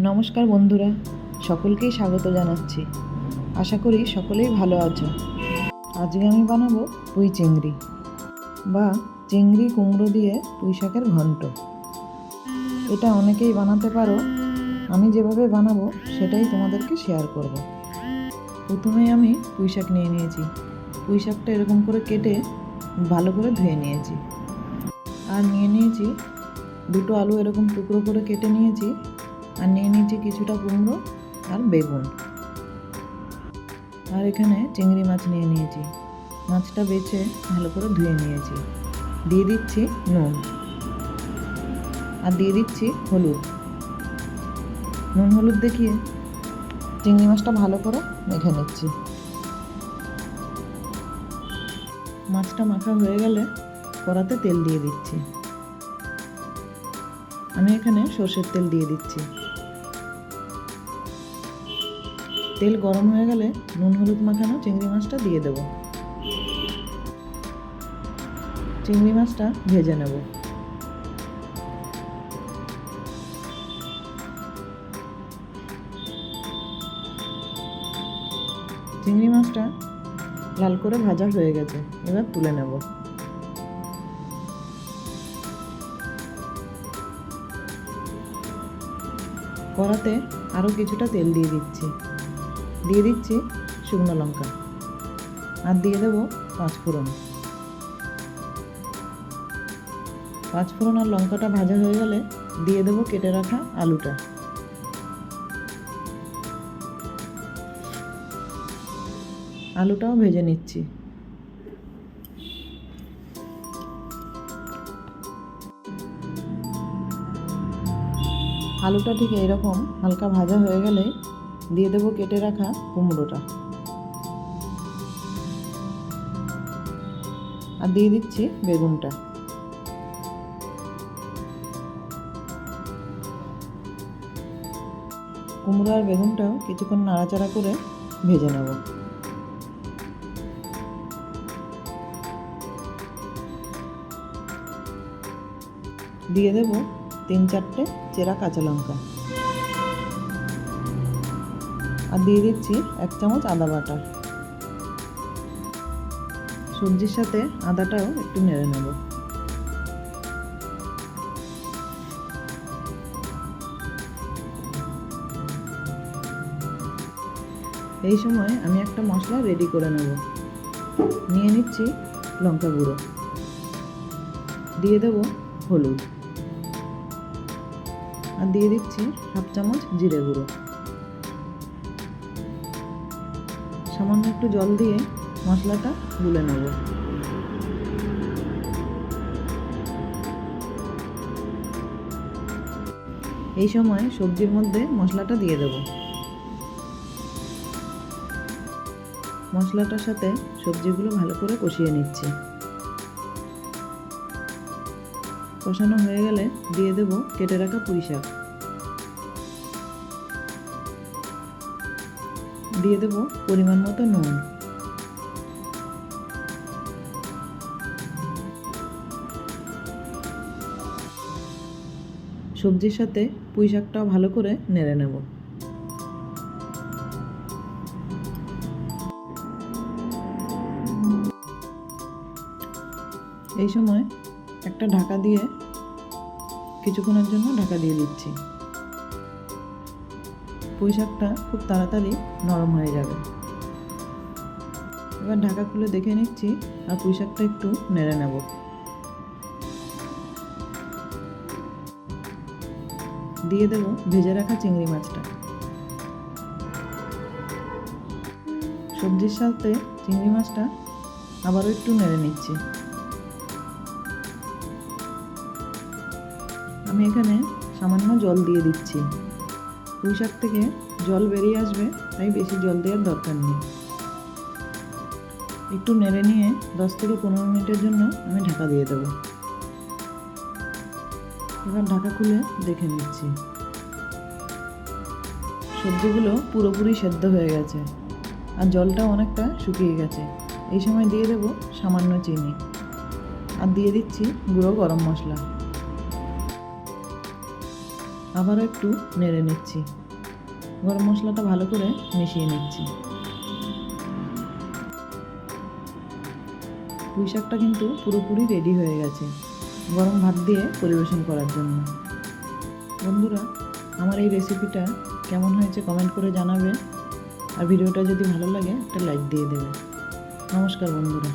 নমস্কার বন্ধুরা, সকলকেই স্বাগত জানাচ্ছি। আশা করি সকলেই ভালো আছো। আজকে আমি বানাবো পুঁই চিংড়ি বা চিংড়ি কুমড়ো দিয়ে পুঁই শাকের ঘন্ট। এটা অনেকেই বানাতে পারো, আমি যেভাবে বানাবো সেটাই তোমাদেরকে শেয়ার করব। প্রথমেই আমি পুঁই শাক নিয়ে নিয়েছি। পুঁই শাকটা এরকম করে কেটে ভালো করে ধুয়ে নিয়েছি। আর নিয়ে নিয়েছি দুটো আলু, এরকম টুকরো করে কেটে নিয়েছি। আর নিয়ে নিয়েছি কিছুটা কুমড়ো আর বেগুন। আর এখানে চিংড়ি মাছ নিয়ে নিয়েছি। মাছটা বেছে ভালো করে ধুয়ে নিয়েছি। দিয়ে দিচ্ছি নুন আর দিয়ে দিচ্ছি হলুদ। নুন হলুদ দেখিয়ে চিংড়ি মাছটা ভালো করে মেখে নিচ্ছি। মাছটা মাখা হয়ে গেলে কড়াতে তেল দিয়ে দিচ্ছি। আমি এখানে সর্ষের তেল দিয়ে দিচ্ছি। তেল গরম হয়ে গেলে নুন হলুদ মাখানো চিংড়ি মাছটা দিয়ে দেব। চিংড়ি মাছটা ভেজে নেব। চিংড়ি মাছটা লাল করে ভাজা হয়ে গেছে, এবার তুলে নেব। কড়াতে আরও কিছুটা তেল দিয়ে দিচ্ছি। দিয়ে দিচ্ছি শুকনো লঙ্কা আর দিয়ে দেবো পাঁচফোড়ন। পাঁচফোড়ন আর লঙ্কাটা ভাজা হয়ে গেলে দিয়ে দেবো কেটে রাখা আলুটা। আলুটাও ভেজে নিচ্ছি। আলুটা ঠিক এরকম হালকা ভাজা হয়ে গেলে দিয়ে দেবো কেটে রাখা কুমড়োটা আর দিয়ে দিচ্ছি বেগুনটা। কুমড়ো আর বেগুনটাও কিছুক্ষণ নাড়াচাড়া করে ভেজে নেব। দিয়ে দেব 3-4টে চেরা কাঁচা লঙ্কা আর দিয়ে দিচ্ছি 1 চামচ আদা বাটা। সবজির সাথে আদাটাও একটু নেড়ে নেব। এই সময় আমি একটা মশলা রেডি করে নেব। নিয়ে নিচ্ছি লঙ্কা গুঁড়ো, দিয়ে দেব হলুদ আর দিয়ে দিচ্ছি 1/2 চামচ জিরে গুঁড়ো। সামান্য একটু জল দিয়ে মশলাটা গুলে নেব। এই সময় সবজির মধ্যে মশলাটা দিয়ে দেব। মশলাটার সাথে সবজিগুলো ভালো করে কষিয়ে নিচ্ছি। কষানো হয়ে গেলে দিয়ে দেব কেটে রাখা পুঁই শাক। দিয়ে দেব পরিমাণ মতো নুন। সবজির সাথে পুঁই শাকটাও ভালো করে নেড়ে নেব। এই সময় একটা ঢাকা দিয়ে কিছুক্ষণের জন্য ঢাকা দিয়ে দিচ্ছি। পুঁই শাকটা খুব তাড়াতাড়ি নরম হয়ে যাবে। এবার ঢাকা খুলে দেখে নিচ্ছি আর পুঁই শাকটা একটু নেড়ে নেব। দিয়ে দেব ভেজে রাখা চিংড়ি মাছটা। সবজির সাথে চিংড়ি মাছটা আবারও একটু নেড়ে নিচ্ছি। আমি এখানে সামান্য জল দিয়ে দিচ্ছি। পুঁই শাক থেকে জল বেরিয়ে আসবে, তাই বেশি জল দেওয়ার দরকার নেই। একটু নেড়ে নিয়ে 10-15 মিনিটের জন্য আমি ঢাকা দিয়ে দেবো। এবার ঢাকা খুলে দেখে নিচ্ছি। সবজিগুলো পুরোপুরি সেদ্ধ হয়ে গেছে আর জলটাও অনেকটা শুকিয়ে গেছে। এই সময় দিয়ে দেব সামান্য চিনি আর দিয়ে দিচ্ছি গুঁড়ো গরম মশলা। আবারও একটু নেড়ে নিচ্ছি। গরম মশলাটা ভালো করে মিশিয়ে নিচ্ছি। পুঁই শাকটা কিন্তু পুরোপুরি রেডি হয়ে গেছে গরম ভাত দিয়ে পরিবেশন করার জন্য। বন্ধুরা, আমার এই রেসিপিটা কেমন হয়েছে কমেন্ট করে জানাবে, আর ভিডিওটা যদি ভালো লাগে একটা লাইক দিয়ে দেবে। নমস্কার বন্ধুরা।